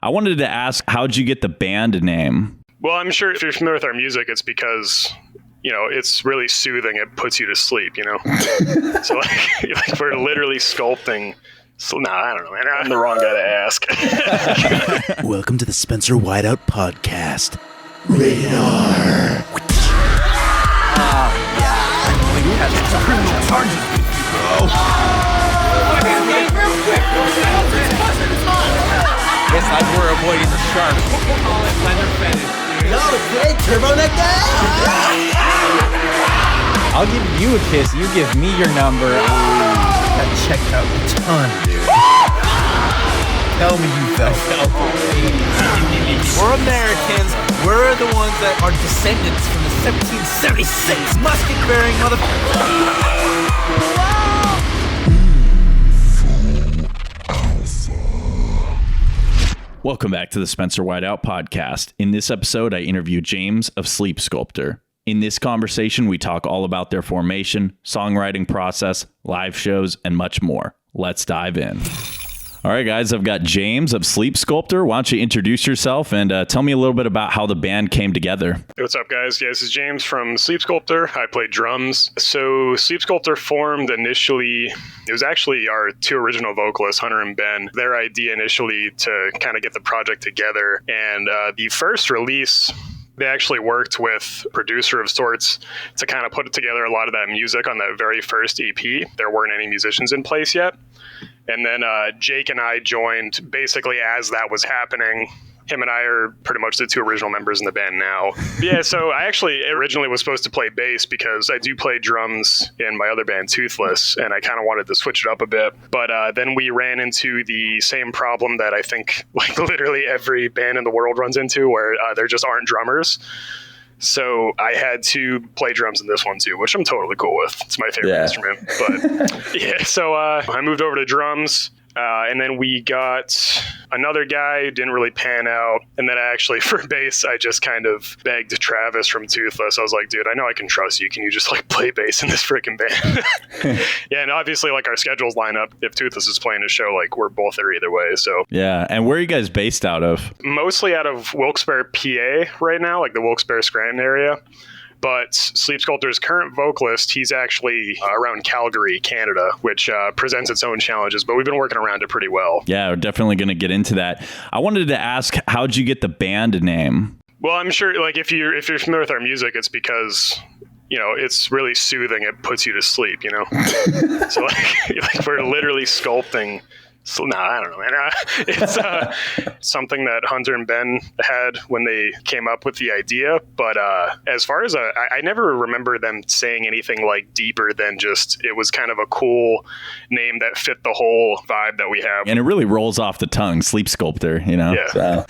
I wanted to ask, how'd you get the band name? Well, I'm sure if you're familiar with our music, it's because, it's really soothing. It puts you to sleep, So like we're literally sculpting. So, I don't know, man. I'm the wrong guy to ask. Welcome to the Spencer Whiteout podcast. Rated R. You have some criminal charges with you, bro. Guess like we're avoiding the shark. No, great turbo neck guy. I'll give you a kiss. You give me your number. Got checked out a ton, dude. Tell me you felt it. We're Americans. We're the ones that are descendants from the 1776 musket-bearing motherfuckers. Welcome back to the Spencer Whiteout podcast. In this episode, I interview James of Sleepsculptor. In this conversation, we talk all about their formation, songwriting process, live shows, and much more. Let's dive in. All right, guys, I've got James of Sleepsculptor. Why don't you introduce yourself and tell me a little bit about how the band came together? Hey, what's up, guys? Yeah, this is James from Sleepsculptor. I play drums. So Sleepsculptor formed initially, it was actually our two original vocalists, Hunter and Ben. Their idea initially to kind of get the project together. And the first release, they actually worked with a producer of sorts to kind of put together a lot of that music on that very first EP. There weren't any musicians in place yet. And then Jake and I joined basically as that was happening. Him and I are pretty much the two original members in the band now. Yeah, so I actually originally was supposed to play bass because I do play drums in my other band, Toothless, and I kind of wanted to switch it up a bit. But then we ran into the same problem that I think like literally every band in the world runs into, where there just aren't drummers. So I had to play drums in this one too, which I'm totally cool with. It's my favorite instrument. But yeah, so I moved over to drums. And then we got another guy who didn't really pan out. And then actually for bass, I just kind of begged Travis from Toothless. I was like, dude, I know I can trust you. Can you just like play bass in this freaking band? Yeah, and obviously like our schedules line up. If Toothless is playing a show, like we're both there either way. So yeah, and where are you guys based out of? Mostly out of Wilkes-Barre, PA right now, like the Wilkes-Barre Scranton area. But Sleepsculptor's current vocalist, he's actually around Calgary, Canada, which presents its own challenges, but we've been working around it pretty well. Yeah, we're definitely going to get into that. I wanted to ask, how'd you get the band name? Well, I'm sure like if you're familiar with our music, it's because it's really soothing. It puts you to sleep, So like we're literally sculpting. So, I don't know, man. It's something that Hunter and Ben had when they came up with the idea. But as far as I never remember them saying anything like deeper than just it was kind of a cool name that fit the whole vibe that we have. And it really rolls off the tongue, Sleepsculptor, Yeah. So.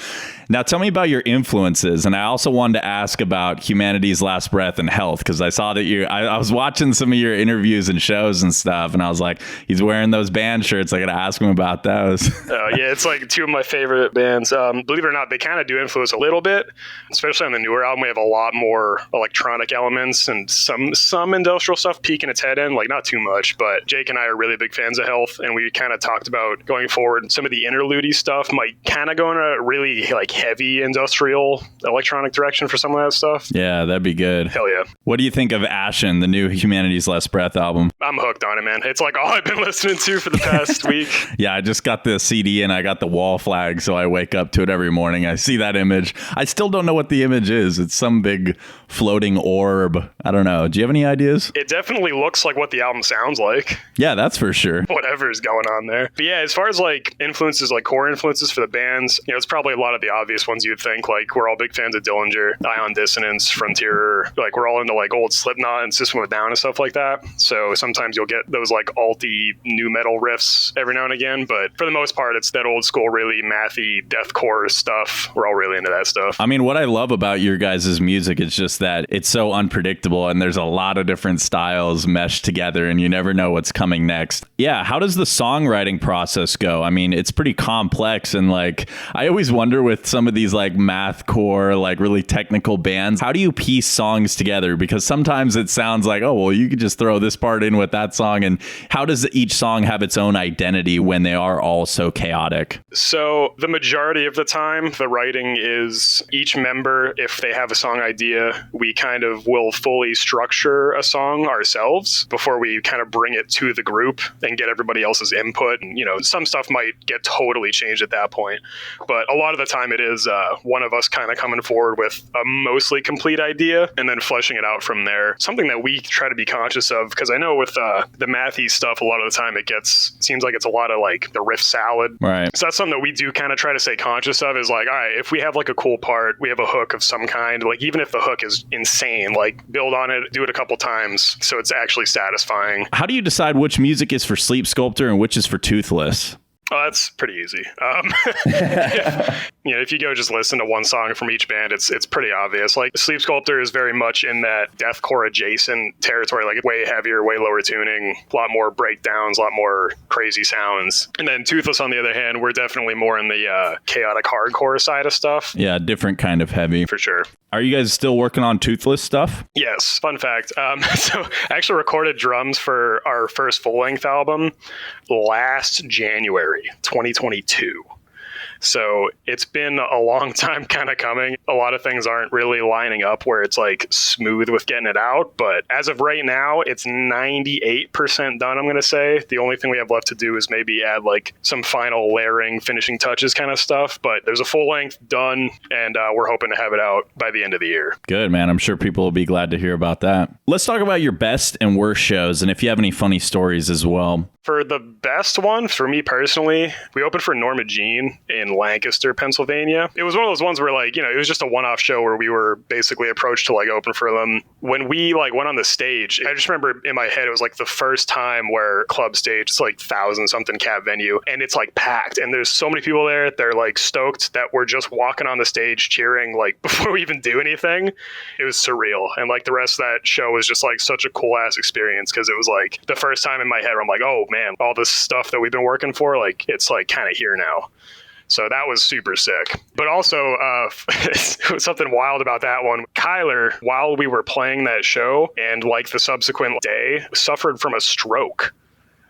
Now, tell me about your influences. And I also wanted to ask about Humanity's Last Breath and Health, because I saw that I was watching some of your interviews and shows and stuff, and I was like, he's wearing those band shirts. I got to ask him about those. Yeah, it's like two of my favorite bands. Believe it or not, they kind of do influence a little bit, especially on the newer album. We have a lot more electronic elements and some industrial stuff peeking its head in, like not too much. But Jake and I are really big fans of Health, and we kind of talked about going forward. Some of the interlude stuff might kind of go in a really like heavy industrial electronic direction for some of that stuff. Yeah, that'd be good. Hell yeah. What do you think of Ashen, the new Humanity's Last Breath album? I'm hooked on it, man. It's like all I've been listening to for the past week. Yeah, I just got the CD and I got the wall flag, so I wake up to it every morning. I see that image. I still don't know what the image is. It's some big floating orb. I don't know. Do you have any ideas? It definitely looks like what the album sounds like. Yeah, that's for sure. Whatever is going on there. But yeah, as far as like influences, like core influences for the bands, it's probably a lot of the obvious ones you'd think. Like we're all big fans of Dillinger, Ion Dissonance, Frontier. Like we're all into like old Slipknot and System of a Down and stuff like that. So sometimes you'll get those like alty new metal riffs every now and again. But for the most part, it's that old school, really mathy deathcore stuff. We're all really into that stuff. I mean, what I love about your guys' music is just that it's so unpredictable and there's a lot of different styles meshed together and you never know what's coming next. Yeah, how does the songwriting process go? I mean, it's pretty complex, and like I always wonder with some some of these like mathcore, like really technical bands, how do you piece songs together? Because sometimes it sounds like, oh, well, you could just throw this part in with that song. And how does each song have its own identity when they are all so chaotic? So the majority of the time, the writing is each member, if they have a song idea, we kind of will fully structure a song ourselves before we kind of bring it to the group and get everybody else's input. And, some stuff might get totally changed at that point. But a lot of the time it is one of us kind of coming forward with a mostly complete idea and then fleshing it out from there. Something that we try to be conscious of, because I know with the mathy stuff, a lot of the time it seems like it's a lot of like the riff salad. Right. So that's something that we do kind of try to stay conscious of, is like, all right, if we have like a cool part, we have a hook of some kind, like even if the hook is insane, like build on it, do it a couple times so it's actually satisfying. How do you decide which music is for Sleepsculptor and which is for Toothless? Oh, that's pretty easy. If you go just listen to one song from each band, it's pretty obvious. Like Sleepsculptor is very much in that deathcore adjacent territory, like way heavier, way lower tuning, a lot more breakdowns, a lot more crazy sounds. And then Toothless, on the other hand, we're definitely more in the chaotic hardcore side of stuff. Yeah, different kind of heavy. For sure. Are you guys still working on Toothless stuff? Yes. Fun fact. So I actually recorded drums for our first full-length album last January 2022. So it's been a long time kind of coming. A lot of things aren't really lining up where it's like smooth with getting it out. But as of right now, it's 98% done, I'm going to say. The only thing we have left to do is maybe add like some final layering, finishing touches kind of stuff. But there's a full length done, and we're hoping to have it out by the end of the year. Good, man. I'm sure people will be glad to hear about that. Let's talk about your best and worst shows, and if you have any funny stories as well. For the best one, for me personally, we opened for Norma Jean in Lancaster, Pennsylvania. It was one of those ones where like, it was just a one-off show where we were basically approached to like open for them. When we like went on the stage, I just remember in my head, it was like the first time where club stage, it's like 1,000-something cap venue, and it's like packed. And there's so many people there. They're like stoked that we're just walking on the stage cheering like before we even do anything. It was surreal. And like the rest of that show was just like such a cool ass experience, because it was like the first time in my head where I'm like, oh man, all this stuff that we've been working for, like it's like kind of here now. So that was super sick. But also it was something wild about that one. Kyler, while we were playing that show and like the subsequent day, suffered from a stroke.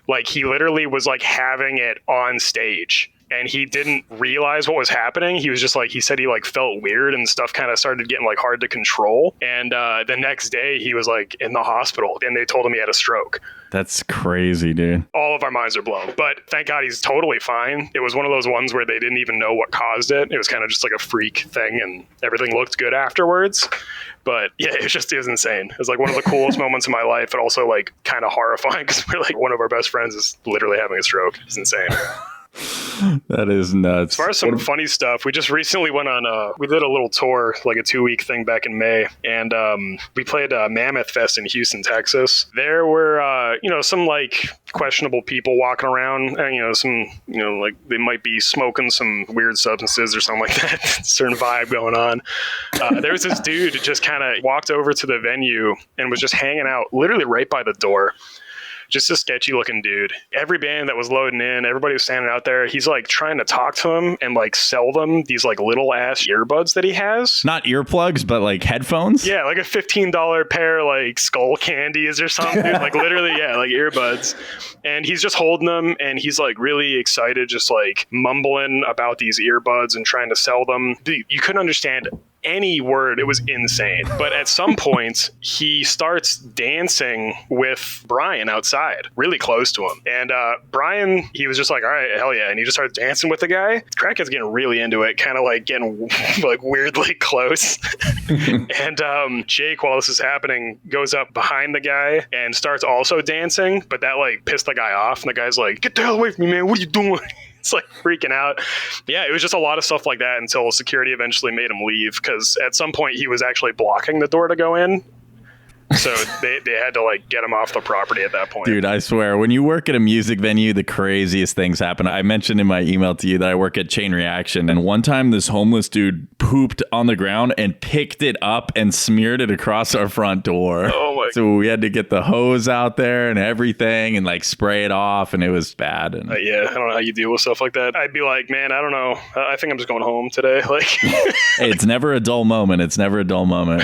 Like he literally was like having it on stage. And he didn't realize what was happening. He was just like, he said he like felt weird and stuff kind of started getting like hard to control. And the next day he was like in the hospital and they told him he had a stroke. That's crazy, dude. All of our minds are blown, but thank God he's totally fine. It was one of those ones where they didn't even know what caused it. It was kind of just like a freak thing and everything looked good afterwards. But yeah, it was insane. It was like one of the coolest moments of my life, but also like kind of horrifying because we're like, one of our best friends is literally having a stroke. It's insane. That is nuts. As far as some funny stuff, we just recently went on we did a little tour, like a 2-week thing back in May, and we played Mammoth Fest in Houston, Texas. There were some like questionable people walking around, and some like they might be smoking some weird substances or something like that. Certain vibe going on. There was this dude who just kind of walked over to the venue and was just hanging out literally right by the door. Just a sketchy looking dude. Every band that was loading in, everybody was standing out there. He's like trying to talk to them and like sell them these like little ass earbuds that he has. Not earplugs, but like headphones? Yeah, like a $15 pair, like skull candies or something. Like literally, yeah, like earbuds. And he's just holding them and he's like really excited, just like mumbling about these earbuds and trying to sell them. Dude, you couldn't understand any word. It was insane. But at some point, he starts dancing with Brian outside, really close to him. And Brian, he was just like, all right, hell yeah. And he just started dancing with the guy. Crackhead's getting really into it, kind of like getting like weirdly close. And Jake, while this is happening, goes up behind the guy and starts also dancing. But that like pissed the guy off. And the guy's like, get the hell away from me, man. What are you doing? It's like freaking out. Yeah, it was just a lot of stuff like that until security eventually made him leave, because at some point he was actually blocking the door to go in. So they had to like get him off the property at that point. Dude, I swear, when you work at a music venue, the craziest things happen. I mentioned in my email to you that I work at Chain Reaction, and one time this homeless dude pooped on the ground and picked it up and smeared it across our front door. Oh my So we had to get the hose out there and everything and like spray it off, and it was bad. And yeah, I don't know how you deal with stuff like that. I'd be like, man, I don't know. I think I'm just going home today. Like, hey, it's never a dull moment. It's never a dull moment.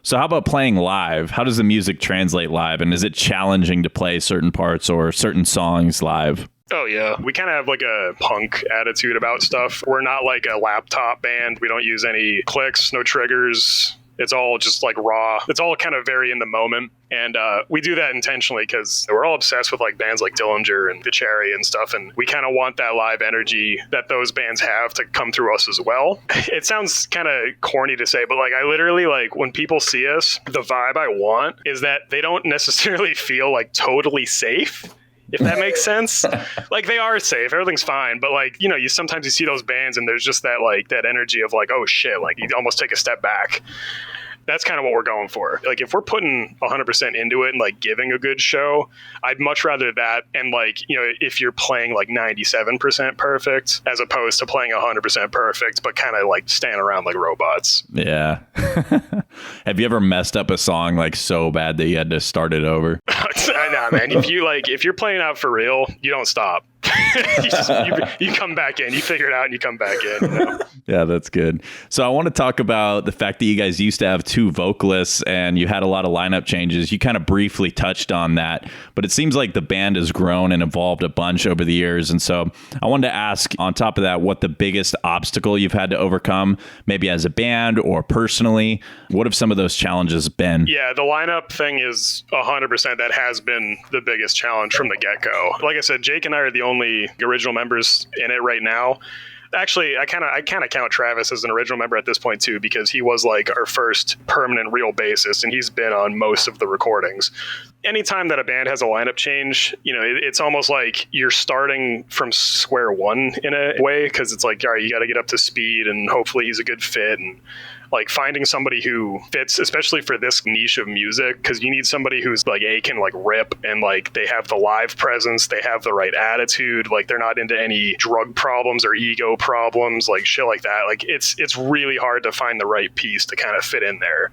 So how about playing live? How does the music translate live? And is it challenging to play certain parts or certain songs live? Oh, yeah. We kind of have like a punk attitude about stuff. We're not like a laptop band. We don't use any clicks, no triggers. It's all just like raw. It's all kind of very in the moment. And we do that intentionally because we're all obsessed with like bands like Dillinger and The Cherry and stuff. And we kind of want that live energy that those bands have to come through us as well. It sounds kind of corny to say, but like I literally like when people see us, the vibe I want is that they don't necessarily feel like totally safe. If that makes sense. Like they are safe, everything's fine, but like, you know, you sometimes see those bands and there's just that like that energy of like, oh shit, like you almost take a step back. That's kind of what we're going for. Like if we're putting 100% into it and like giving a good show, I'd much rather that. And like, you know, if you're playing like 97% perfect as opposed to playing 100% perfect, but kind of like standing around like robots. Yeah. Have you ever messed up a song like so bad that you had to start it over? Nah, man. If you're playing out for real, you don't stop. you come back in, you figure it out and you come back in, you know? Yeah, that's good. So I want to talk about the fact that you guys used to have 2 vocalists and you had a lot of lineup changes. You kind of briefly touched on that, but it seems like the band has grown and evolved a bunch over the years. And so I wanted to ask on top of that, what the biggest obstacle you've had to overcome, maybe as a band or personally, what have some of those challenges been? Yeah, the lineup thing is 100%. That has been the biggest challenge from the get-go. Like I said, Jake and I are the only original members in it right now. Actually, I kind of count Travis as an original member at this point too, because he was like our first permanent real bassist, and he's been on most of the recordings. Anytime that a band has a lineup change, you know, it's almost like you're starting from square one in a way, because it's like, all right, you got to get up to speed, and hopefully he's a good fit, and like finding somebody who fits, especially for this niche of music, because you need somebody who's like can like rip, and like they have the live presence, they have the right attitude, like they're not into any drug problems or ego problems, like shit like that. Like it's really hard to find the right piece to kind of fit in there.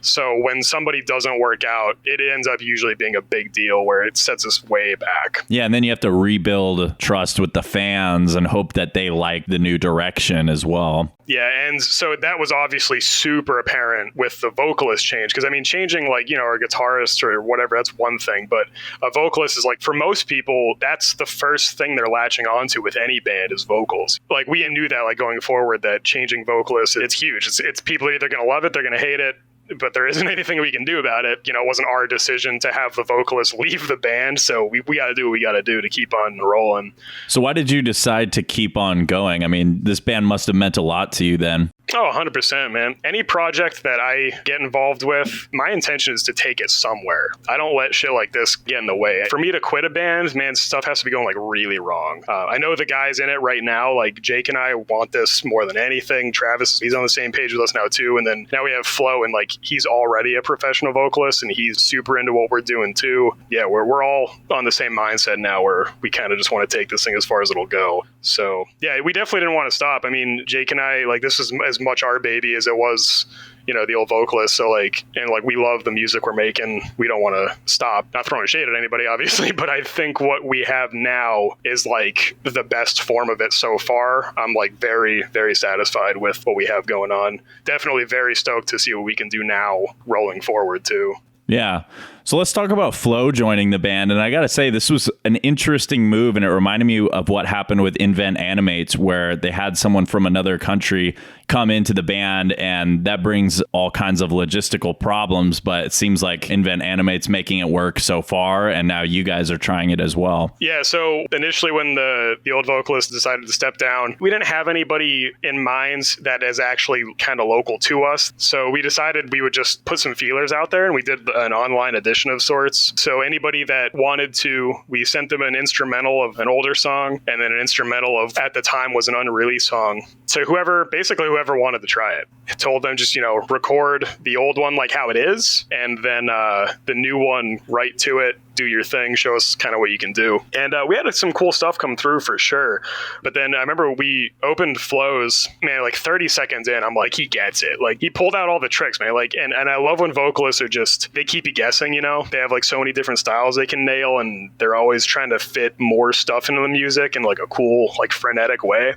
So when somebody doesn't work out, it ends up usually being a big deal where it sets us way back. Yeah, and then you have to rebuild trust with the fans and hope that they like the new direction as well. Yeah, and so that was obviously super apparent with the vocalist change, because I mean, changing like, you know, our guitarist or whatever, that's one thing, but a vocalist is like, for most people, that's the first thing they're latching onto with any band is vocals. Like we knew that like going forward, that changing vocalists, it's huge. It's people are either going to love it, they're going to hate it, but there isn't anything we can do about it. You know, it wasn't our decision to have the vocalist leave the band, so we got to do what we got to do to keep on rolling. So why did you decide to keep on going? I mean, this band must have meant a lot to you then. Oh, 100%, man. Any project that I get involved with, my intention is to take it somewhere. I don't let shit like this get in the way. For me to quit a band, man, stuff has to be going like really wrong. I know the guys in it right now, like Jake and I want this more than anything. Travis, he's on the same page with us now too. And then now we have Flo, and like he's already a professional vocalist and he's super into what we're doing too. Yeah, we're all on the same mindset now where we kind of just want to take this thing as far as it'll go. So yeah, we definitely didn't want to stop. I mean, Jake and I, like this is as much our baby as it was, you know, the old Vocalist. So like, and like we love the music we're making. We don't want to stop. Not throwing shade at anybody, obviously, but I think what we have now is like the best form of it so far. I'm like very, very satisfied with what we have going on. Definitely very stoked to see what we can do now rolling forward too. Yeah. So let's talk about Flo joining the band. And I got to say, this was an interesting move. And it reminded me of what happened with Invent Animates, where they had someone from another country come into the band. And that brings all kinds of logistical problems. But it seems like Invent Animates making it work so far. And now you guys are trying it as well. Yeah. So initially when the old vocalist decided to step down, we didn't have anybody in mind that is actually kind of local to us. So we decided we would just put some feelers out there. And we did an online edition of sorts. So anybody that wanted to, we sent them an instrumental of an older song, and then an instrumental of, at the time, was an unreleased song. So whoever wanted to try it, told them just, you know, record the old one like how it is, and then the new one right to it, do your thing, show us kind of what you can do. And we had some cool stuff come through for sure. But then I remember we opened flows, man, like 30 seconds in, I'm like, he gets it. Like, he pulled out all the tricks, man. Like, and I love when vocalists are just, they keep you guessing, you know? They have like so many different styles they can nail, and they're always trying to fit more stuff into the music in like a cool, like frenetic way.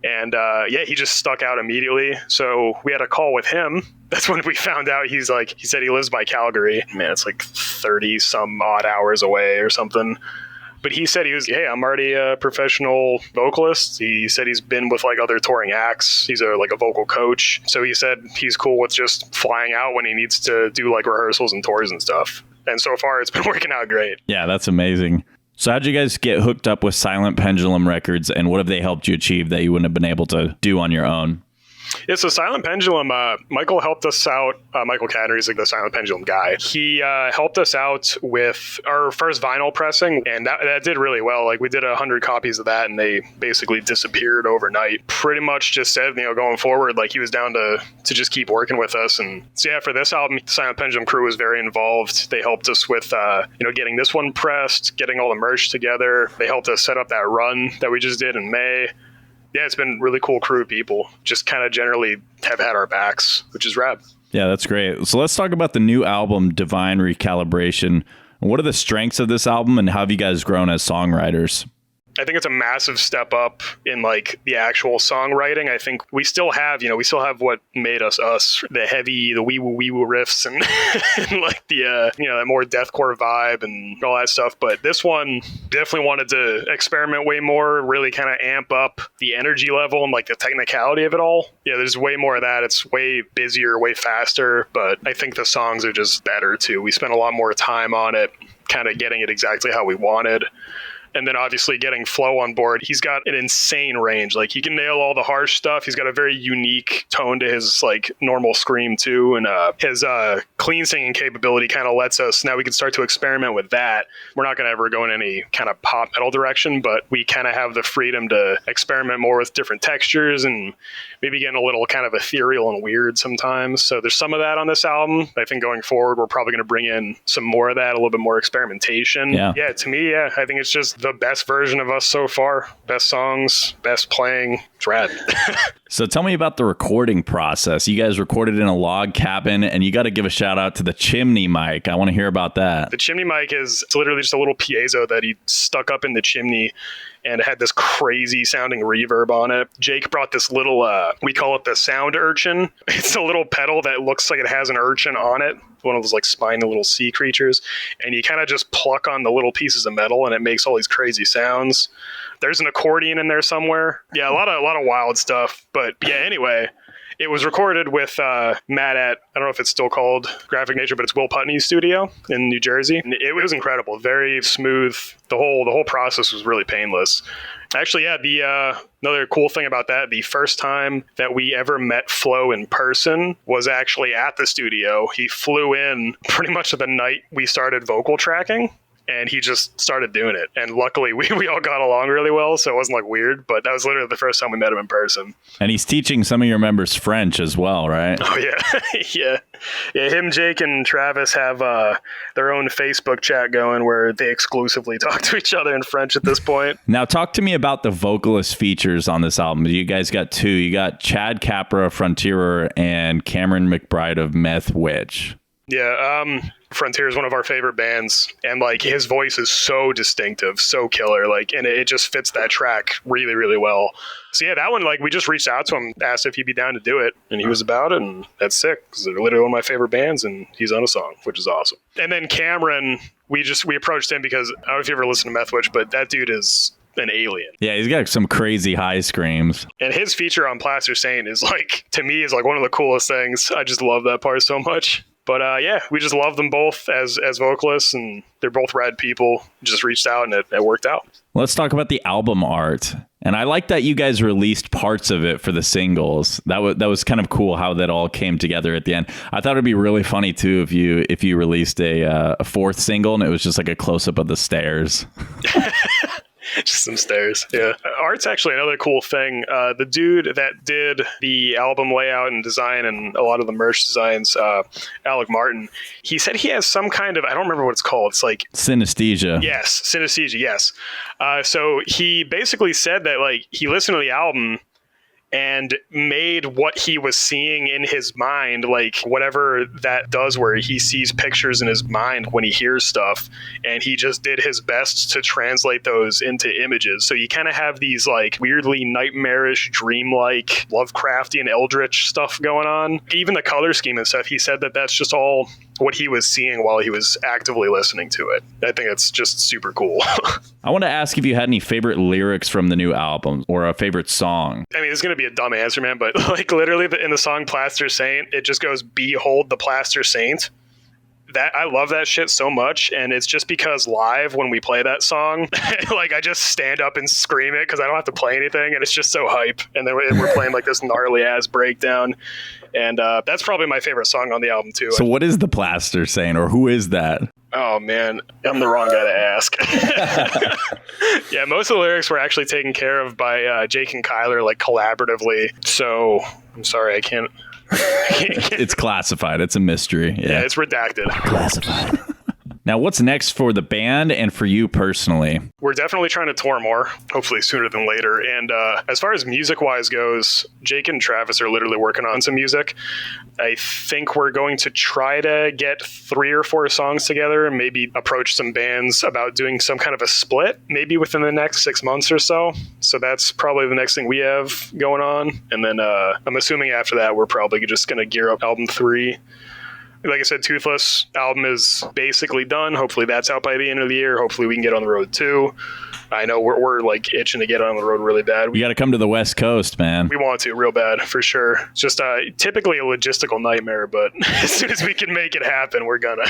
And yeah, he just stuck out immediately. So we had a call with him. That's when we found out he said he lives by Calgary. Man, it's like 30 some odd hours away or something. But he said hey, I'm already a professional vocalist. He said he's been with like other touring acts. He's like a vocal coach. So he said he's cool with just flying out when he needs to do like rehearsals and tours and stuff. And so far it's been working out great. Yeah, that's amazing. So how'd you guys get hooked up with Silent Pendulum Records, and what have they helped you achieve that you wouldn't have been able to do on your own? Yeah, so Silent Pendulum, Michael helped us out. Michael Cadner is like the Silent Pendulum guy. He helped us out with our first vinyl pressing, and that did really well. Like, we did 100 copies of that, and they basically disappeared overnight. Pretty much just said, going forward, like, he was down to just keep working with us. And so yeah, for this album, the Silent Pendulum crew was very involved. They helped us with getting this one pressed, getting all the merch together. They helped us set up that run that we just did in May. Yeah, it's been really cool crew of people. Just kind of generally have had our backs, which is rad. Yeah, that's great. So let's talk about the new album, Divine Recalibration. What are the strengths of this album, and how have you guys grown as songwriters? I think it's a massive step up in like the actual songwriting. I think we still have what made us, the wee woo riffs and, and like the that more deathcore vibe and all that stuff. But this one definitely wanted to experiment way more, really kind of amp up the energy level and like the technicality of it all. Yeah, there's way more of that. It's way busier, way faster, but I think the songs are just better too. We spent a lot more time on it, kind of getting it exactly how we wanted. And then obviously getting Flo on board, he's got an insane range. Like, he can nail all the harsh stuff. He's got a very unique tone to his like normal scream too. And his clean singing capability kind of lets us, now we can start to experiment with that. We're not going to ever go in any kind of pop metal direction, but we kind of have the freedom to experiment more with different textures and maybe getting a little kind of ethereal and weird sometimes. So there's some of that on this album. I think going forward, we're probably going to bring in some more of that, a little bit more experimentation. Yeah, to me, I think it's just the best version of us so far. Best songs, best playing. It's rad. So tell me about the recording process. You guys recorded in a log cabin, and you got to give a shout out to the chimney mic. I want to hear about that. The chimney mic it's literally just a little piezo that he stuck up in the chimney, and it had this crazy sounding reverb on it. Jake brought this little, we call it the sound urchin. It's a little pedal that looks like it has an urchin on it. One of those like spiny little sea creatures. And you kind of just pluck on the little pieces of metal and it makes all these crazy sounds. There's an accordion in there somewhere. Yeah, a lot of wild stuff. But yeah, anyway, it was recorded with Matt at, I don't know if it's still called Graphic Nature, but it's Will Putney's studio in New Jersey. And it was incredible. Very smooth. The whole process was really painless. Actually, yeah, another cool thing about that, the first time that we ever met Flo in person was actually at the studio. He flew in pretty much the night we started vocal tracking. And he just started doing it. And luckily, we all got along really well, so it wasn't like weird. But that was literally the first time we met him in person. And he's teaching some of your members French as well, right? Oh, yeah. Yeah, him, Jake, and Travis have their own Facebook chat going where they exclusively talk to each other in French at this point. Now, talk to me about the vocalist features on this album. You guys got two. You got Chad Kapper of Frontierer and Cameron McBride of Meth Witch. Yeah, Frontier is one of our favorite bands, and like his voice is so distinctive, so killer, like, and it just fits that track really, really well. So yeah, that one, like, we just reached out to him, asked if he'd be down to do it, and he was about it, and that's sick because they're literally one of my favorite bands, and he's on a song, which is awesome. And then Cameron, we approached him because I don't know if you ever listen to Meth Witch, but that dude is an alien. Yeah, he's got some crazy high screams. And his feature on Plaster Saint is like, to me, is like one of the coolest things. I just love that part so much. But yeah, we just love them both as vocalists, and they're both rad people. Just reached out and it worked out. Let's talk about the album art. And I like that you guys released parts of it for the singles. That was kind of cool how that all came together at the end. I thought it'd be really funny too if you released a fourth single and it was just like a close up of the stairs. Just some stairs. Yeah. Art's actually another cool thing. The dude that did the album layout and design and a lot of the merch designs, Alec Martin, he said he has some kind of, I don't remember what it's called. It's like Synesthesia. Yes. Synesthesia. Yes. So he basically said that like he listened to the album and made what he was seeing in his mind, like whatever that does where he sees pictures in his mind when he hears stuff, and he just did his best to translate those into images. So you kind of have these like weirdly nightmarish, dreamlike, Lovecraftian, eldritch stuff going on. Even the color scheme and stuff, he said that that's just all what he was seeing while he was actively listening to it. I think it's just super cool. I want to ask if you had any favorite lyrics from the new album or a favorite song. I mean, it's going to be a dumb answer, man, but like literally in the song Plaster Saint, it just goes, "Behold the Plaster Saint." That I love that shit so much, and it's just because live when we play that song, like I just stand up and scream it because I don't have to play anything, and it's just so hype. And then we're playing like this gnarly ass breakdown, and that's probably my favorite song on the album too. So what is the Plaster Saint, or who is that? Oh man, I'm the wrong guy to ask. Yeah, most of the lyrics were actually taken care of by Jake and Kyler, like collaboratively. So I'm sorry, I can't. It's classified. It's a mystery. Yeah, it's redacted. Classified. Now, what's next for the band and for you personally? We're definitely trying to tour more, hopefully sooner than later. And as far as music-wise goes, Jake and Travis are literally working on some music. I think we're going to try to get 3 or 4 songs together and maybe approach some bands about doing some kind of a split, maybe within the next 6 months or so. So that's probably the next thing we have going on. And then I'm assuming after that, we're probably just going to gear up album 3. Like I said, Toothless album is basically done. Hopefully that's out by the end of the year. Hopefully we can get on the road too. I know we're like itching to get on the road really bad. You got to come to the West Coast, man. We want to real bad for sure. It's just typically a logistical nightmare, but as soon as we can make it happen, we're gonna.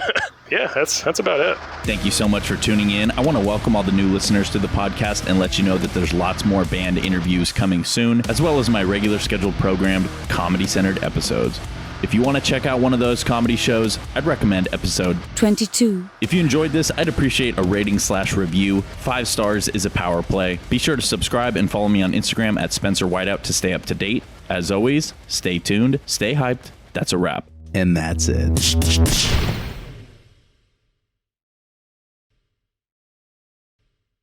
Yeah, that's about it. Thank you so much for tuning in. I want to welcome all the new listeners to the podcast and let you know that there's lots more band interviews coming soon, as well as my regular scheduled programmed comedy-centered episodes. If you want to check out one of those comedy shows, I'd recommend episode 22. If you enjoyed this, I'd appreciate a rating/review. 5 stars is a power play. Be sure to subscribe and follow me on Instagram at Spencer Whiteout to stay up to date. As always, stay tuned, stay hyped. That's a wrap. And that's it.